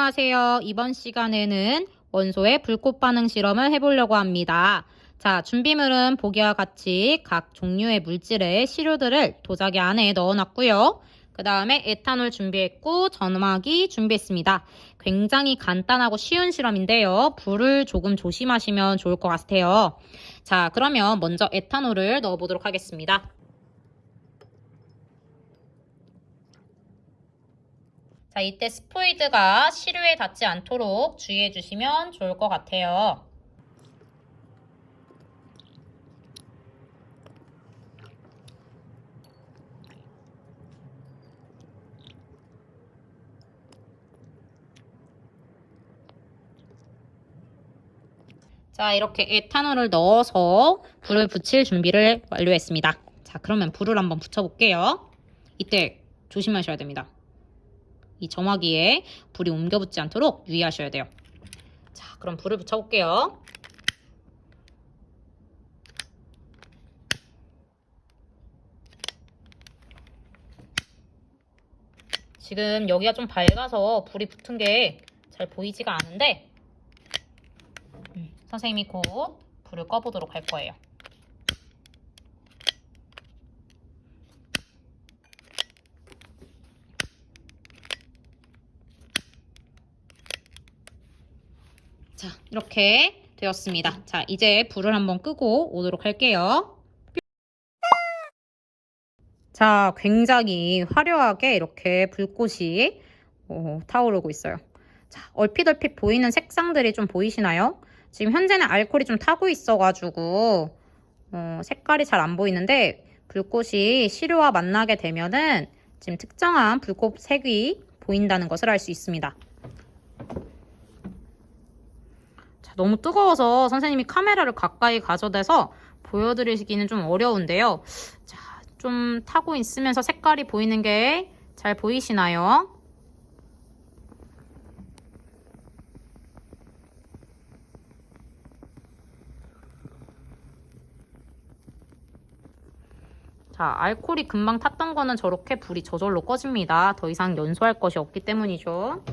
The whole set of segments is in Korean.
안녕하세요. 이번 시간에는 원소의 불꽃 반응 실험을 해보려고 합니다. 자, 준비물은 보기와 같이 각 종류의 물질의 시료들을 도자기 안에 넣어놨고요. 그 다음에 에탄올 준비했고 점막이 준비했습니다. 굉장히 간단하고 쉬운 실험인데요. 불을 조금 조심하시면 좋을 것 같아요. 자, 그러면 먼저 에탄올을 넣어보도록 하겠습니다. 자, 이때 스포이드가 시료에 닿지 않도록 주의해 주시면 좋을 것 같아요. 자, 이렇게 에탄올을 넣어서 불을 붙일 준비를 완료했습니다. 자, 그러면 불을 한번 붙여볼게요. 이때 조심하셔야 됩니다. 이 점화기에 불이 옮겨 붙지 않도록 유의하셔야 돼요. 자, 그럼 불을 붙여볼게요. 지금 여기가 좀 밝아서 불이 붙은 게 잘 보이지가 않은데 선생님이 곧 불을 꺼보도록 할 거예요. 자, 이렇게 되었습니다. 자, 이제 불을 한번 끄고 오도록 할게요. 자, 굉장히 화려하게 이렇게 불꽃이 타오르고 있어요. 자, 얼핏 보이는 색상들이 좀 보이시나요? 지금 현재는 알코올이 좀 타고 있어가지고 색깔이 잘 안 보이는데 불꽃이 시료와 만나게 되면은 지금 특정한 불꽃 색이 보인다는 것을 알 수 있습니다. 자, 너무 뜨거워서 선생님이 카메라를 가까이 가져대서 보여드리기는 좀 어려운데요. 자, 좀 타고 있으면서 색깔이 보이는 게 잘 보이시나요? 자, 알코올이 금방 탔던 거는 저렇게 불이 저절로 꺼집니다. 더 이상 연소할 것이 없기 때문이죠.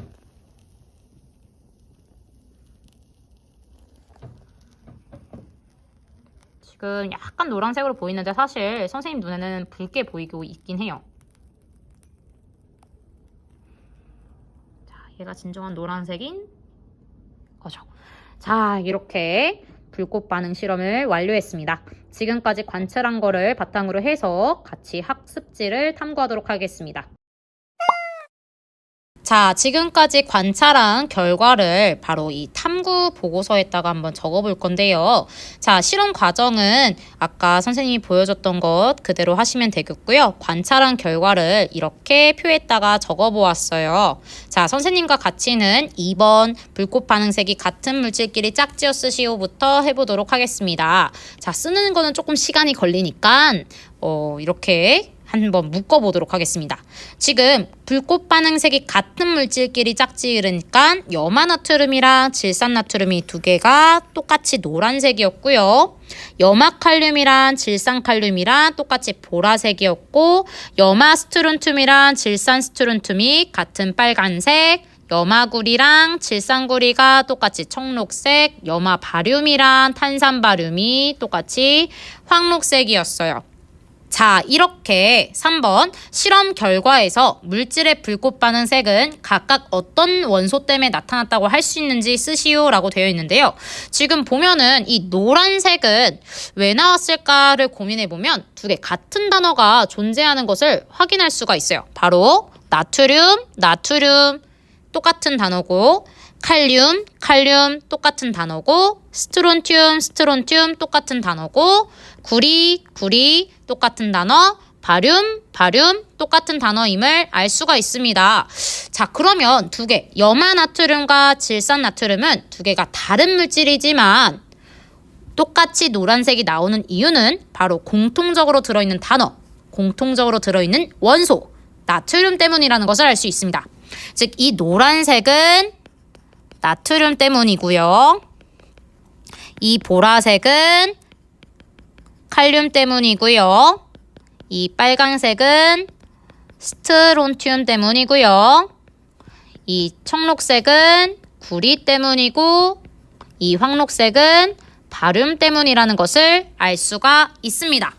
지금 약간 노란색으로 보이는데 사실 선생님 눈에는 붉게 보이고 있긴 해요. 자, 얘가 진정한 노란색인 거죠. 자, 이렇게 불꽃 반응 실험을 완료했습니다. 지금까지 관찰한 거를 바탕으로 해서 같이 학습지를 탐구하도록 하겠습니다. 자, 지금까지 관찰한 결과를 바로 이 탐구 보고서에다가 한번 적어볼 건데요. 자, 실험 과정은 아까 선생님이 보여줬던 것 그대로 하시면 되겠고요. 관찰한 결과를 이렇게 표에다가 적어보았어요. 자, 선생님과 같이는 2번 불꽃 반응색이 같은 물질끼리 짝지어 쓰시오부터 해보도록 하겠습니다. 자, 쓰는 거는 조금 시간이 걸리니까 이렇게 한번 묶어보도록 하겠습니다. 지금 불꽃 반응색이 같은 물질끼리 짝지으니까 염화나트륨이랑 질산나트륨이 두 개가 똑같이 노란색이었고요. 염화칼륨이랑 질산칼륨이랑 똑같이 보라색이었고 염화스트론튬이랑 질산스트론튬이 같은 빨간색, 염화구리랑 질산구리가 똑같이 청록색, 염화바륨이랑 탄산바륨이 똑같이 황록색이었어요. 자, 이렇게 3번 실험 결과에서 물질의 불꽃 반응색은 각각 어떤 원소 때문에 나타났다고 할 수 있는지 쓰시오 라고 되어 있는데요. 지금 보면은 이 노란색은 왜 나왔을까를 고민해보면 두 개 같은 단어가 존재하는 것을 확인할 수가 있어요. 바로 나트륨 똑같은 단어고 칼륨 똑같은 단어고 스트론튬 똑같은 단어고 구리 똑같은 단어, 바륨 똑같은 단어임을 알 수가 있습니다. 자, 그러면 두 개, 염화나트륨과 질산나트륨은 두 개가 다른 물질이지만 똑같이 노란색이 나오는 이유는 바로 공통적으로 들어있는 단어, 공통적으로 들어있는 원소, 나트륨 때문이라는 것을 알 수 있습니다. 즉, 이 노란색은 나트륨 때문이고요. 이 보라색은 칼륨 때문이고요. 이 빨강색은 스트론튬 때문이고요. 이 청록색은 구리 때문이고 이 황록색은 바륨 때문이라는 것을 알 수가 있습니다.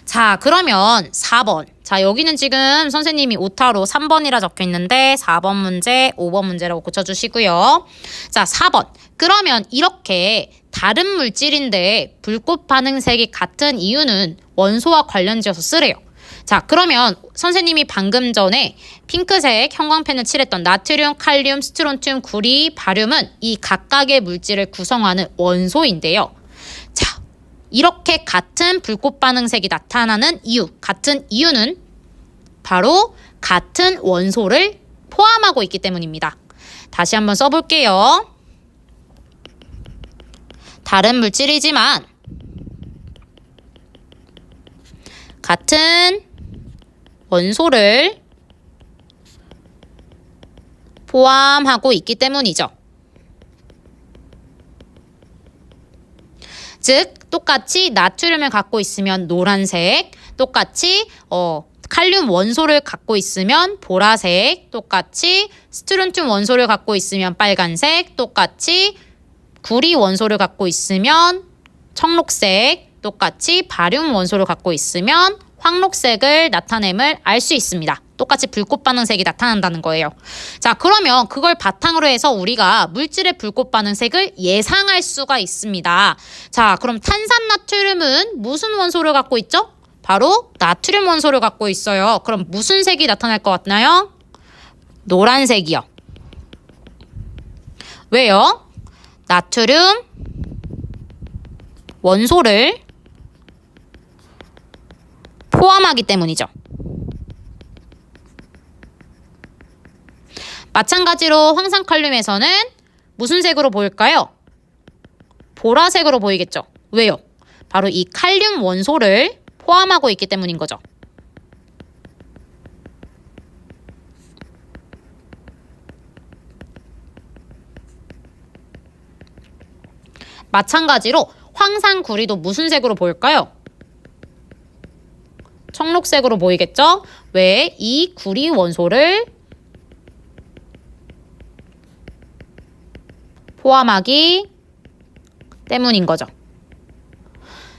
자, 그러면 4번. 자, 여기는 지금 선생님이 오타로 3번이라 적혀 있는데 4번 문제, 5번 문제라고 고쳐주시고요. 자, 4번. 그러면 이렇게 다른 물질인데 불꽃 반응색이 같은 이유는 원소와 관련지어서 쓰래요. 자, 그러면 선생님이 방금 전에 핑크색 형광펜을 칠했던 나트륨, 칼륨, 스트론튬, 구리, 바륨은 이 각각의 물질을 구성하는 원소인데요. 자, 이렇게 같은 불꽃 반응색이 나타나는 이유, 같은 이유는 바로 같은 원소를 포함하고 있기 때문입니다. 다시 한번 써볼게요. 다른 물질이지만 같은 원소를 포함하고 있기 때문이죠. 즉 똑같이 나트륨을 갖고 있으면 노란색, 똑같이 칼륨 원소를 갖고 있으면 보라색, 똑같이 스트론튬 원소를 갖고 있으면 빨간색, 똑같이 구리 원소를 갖고 있으면 청록색, 똑같이 바륨 원소를 갖고 있으면 황록색을 나타냄을 알 수 있습니다. 똑같이 불꽃 반응색이 나타난다는 거예요. 자, 그러면 그걸 바탕으로 해서 우리가 물질의 불꽃 반응색을 예상할 수가 있습니다. 자, 그럼 탄산나트륨은 무슨 원소를 갖고 있죠? 바로 나트륨 원소를 갖고 있어요. 그럼 무슨 색이 나타날 것 같나요? 노란색이요. 왜요? 나트륨 원소를 포함하기 때문이죠. 마찬가지로 황산칼륨에서는 무슨 색으로 보일까요? 보라색으로 보이겠죠. 왜요? 바로 이 칼륨 원소를 포함하고 있기 때문인 거죠. 마찬가지로 황산구리도 무슨 색으로 보일까요? 청록색으로 보이겠죠? 왜? 이 구리 원소를 포함하기 때문인 거죠.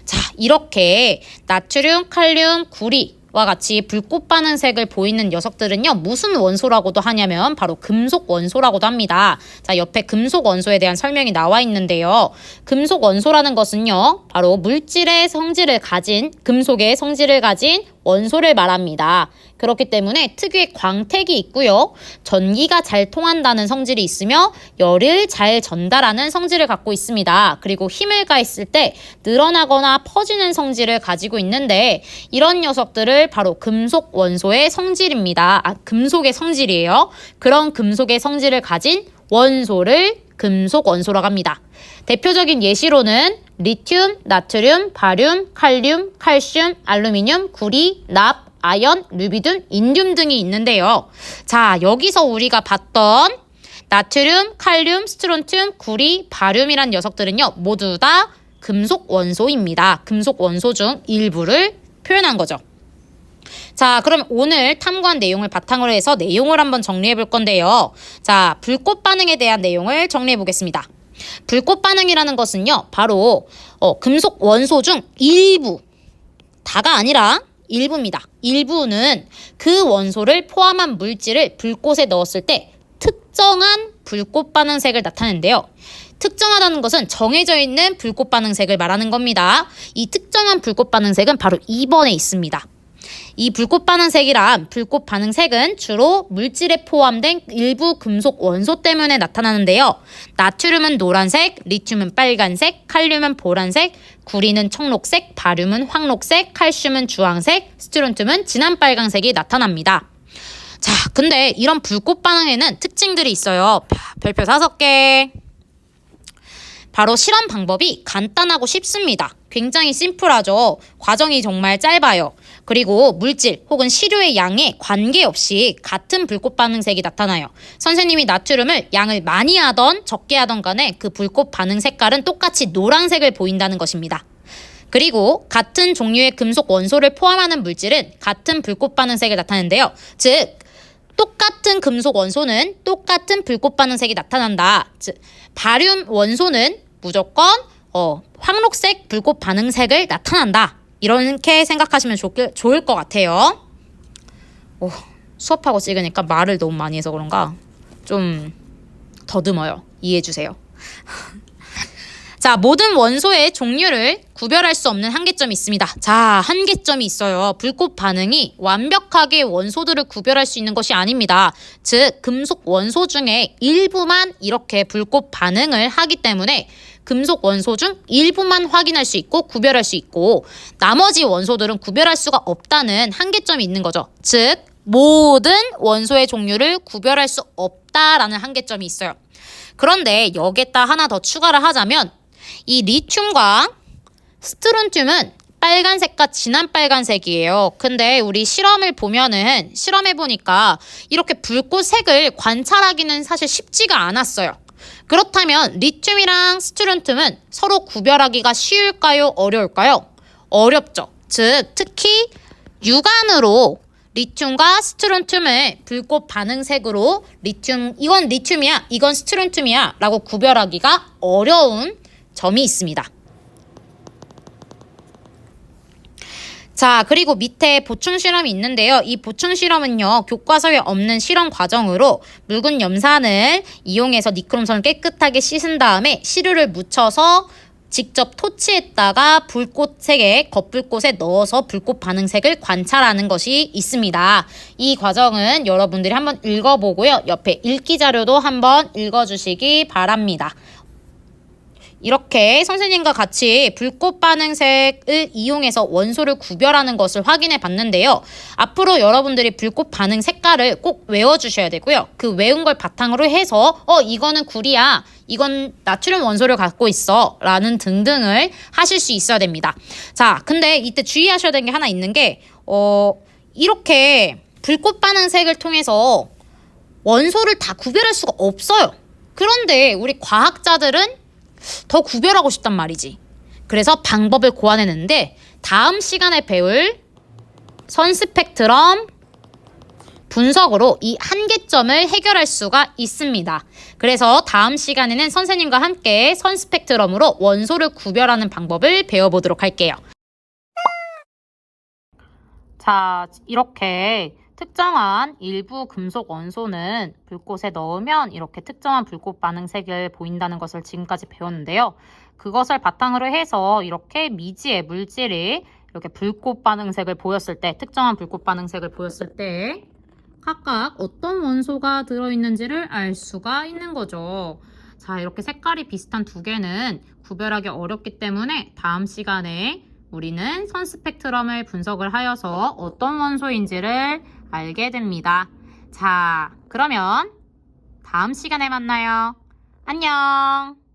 자, 이렇게 나트륨, 칼륨, 구리와 같이 불꽃 반응색을 보이는 녀석들은요, 무슨 원소라고도 하냐면 바로 금속 원소라고도 합니다. 자, 옆에 금속 원소에 대한 설명이 나와 있는데요. 금속 원소라는 것은요, 바로 물질의 성질을 가진, 금속의 성질을 가진 원소를 말합니다. 그렇기 때문에 특유의 광택이 있고요. 전기가 잘 통한다는 성질이 있으며 열을 잘 전달하는 성질을 갖고 있습니다. 그리고 힘을 가했을 때 늘어나거나 퍼지는 성질을 가지고 있는데 이런 녀석들을 바로 금속 원소의 성질입니다. 금속의 성질이에요. 그런 금속의 성질을 가진 원소를 금속 원소라고 합니다. 대표적인 예시로는 리튬, 나트륨, 바륨, 칼륨, 칼슘, 알루미늄, 구리, 납, 아연, 루비듐, 인듐 등이 있는데요. 자, 여기서 우리가 봤던 나트륨, 칼륨, 스트론튬, 구리, 바륨이란 녀석들은요, 모두 다 금속 원소입니다. 금속 원소 중 일부를 표현한 거죠. 자, 그럼 오늘 탐구한 내용을 바탕으로 해서 내용을 한번 정리해 볼 건데요. 자, 불꽃 반응에 대한 내용을 정리해 보겠습니다. 불꽃 반응이라는 것은요, 바로 금속 원소 중 일부, 다가 아니라 일부입니다. 일부는 그 원소를 포함한 물질을 불꽃에 넣었을 때 특정한 불꽃 반응색을 나타내는데요. 특정하다는 것은 정해져 있는 불꽃 반응색을 말하는 겁니다. 이 특정한 불꽃 반응색은 바로 2번에 있습니다. 이 불꽃 반응색이란 불꽃 반응색은 주로 물질에 포함된 일부 금속 원소 때문에 나타나는데요. 나트륨은 노란색, 리튬은 빨간색, 칼륨은 보라색, 구리는 청록색, 바륨은 황록색, 칼슘은 주황색, 스트론튬은 진한 빨강색이 나타납니다. 자, 근데 이런 불꽃 반응에는 특징들이 있어요. 별표 5개. 바로 실험 방법이 간단하고 쉽습니다. 굉장히 심플하죠. 과정이 정말 짧아요. 그리고 물질 혹은 시료의 양에 관계없이 같은 불꽃 반응색이 나타나요. 선생님이 나트륨을 양을 많이 하던 적게 하던 간에 그 불꽃 반응 색깔은 똑같이 노란색을 보인다는 것입니다. 그리고 같은 종류의 금속 원소를 포함하는 물질은 같은 불꽃 반응색을 나타내는데요. 즉 똑같은 금속 원소는 똑같은 불꽃 반응색이 나타난다. 즉, 바륨 원소는 무조건 황록색 불꽃 반응색을 나타난다. 이렇게 생각하시면 좋을 것 같아요. 수업하고 찍으니까 말을 너무 많이 해서 그런가 좀 더듬어요. 이해해주세요. 자, 모든 원소의 종류를 구별할 수 없는 한계점이 있습니다. 자, 한계점이 있어요. 불꽃 반응이 완벽하게 원소들을 구별할 수 있는 것이 아닙니다. 즉, 금속 원소 중에 일부만 이렇게 불꽃 반응을 하기 때문에 금속 원소 중 일부만 확인할 수 있고 구별할 수 있고 나머지 원소들은 구별할 수가 없다는 한계점이 있는 거죠. 즉, 모든 원소의 종류를 구별할 수 없다라는 한계점이 있어요. 그런데 여기에다 하나 더 추가를 하자면 이 리튬과 스트론튬은 빨간색과 진한 빨간색이에요. 근데 우리 실험을 보면은 실험해보니까 이렇게 불꽃색을 관찰하기는 사실 쉽지가 않았어요. 그렇다면 리튬이랑 스트론튬은 서로 구별하기가 쉬울까요? 어려울까요? 어렵죠. 즉, 특히 육안으로 리튬과 스트론튬을 불꽃 반응색으로 이건 리튬이야, 이건 스트론튬이야 라고 구별하기가 어려운 점이 있습니다. 자, 그리고 밑에 보충 실험이 있는데요. 이 보충 실험은요, 교과서에 없는 실험 과정으로 묽은 염산을 이용해서 니크롬선을 깨끗하게 씻은 다음에 시료를 묻혀서 직접 토치에다가 불꽃색에 겉불꽃에 넣어서 불꽃 반응색을 관찰하는 것이 있습니다. 이 과정은 여러분들이 한번 읽어보고요. 옆에 읽기 자료도 한번 읽어주시기 바랍니다. 이렇게 선생님과 같이 불꽃 반응색을 이용해서 원소를 구별하는 것을 확인해 봤는데요. 앞으로 여러분들이 불꽃 반응 색깔을 꼭 외워주셔야 되고요. 그 외운 걸 바탕으로 해서 이거는 구리야, 이건 나트륨 원소를 갖고 있어 라는 등등을 하실 수 있어야 됩니다. 자, 근데 이때 주의하셔야 되는 게 하나 있는 게 이렇게 불꽃 반응색을 통해서 원소를 다 구별할 수가 없어요. 그런데 우리 과학자들은 더 구별하고 싶단 말이지. 그래서 방법을 고안했는데 다음 시간에 배울 선스펙트럼 분석으로 이 한계점을 해결할 수가 있습니다. 그래서 다음 시간에는 선생님과 함께 선스펙트럼으로 원소를 구별하는 방법을 배워보도록 할게요. 자, 이렇게 특정한 일부 금속 원소는 불꽃에 넣으면 이렇게 특정한 불꽃 반응색을 보인다는 것을 지금까지 배웠는데요. 그것을 바탕으로 해서 이렇게 미지의 물질이 이렇게 불꽃 반응색을 보였을 때, 특정한 불꽃 반응색을 보였을 때 각각 어떤 원소가 들어있는지를 알 수가 있는 거죠. 자, 이렇게 색깔이 비슷한 두 개는 구별하기 어렵기 때문에 다음 시간에 우리는 선스펙트럼을 분석을 하여서 어떤 원소인지를 알게 됩니다. 자, 그러면 다음 시간에 만나요. 안녕!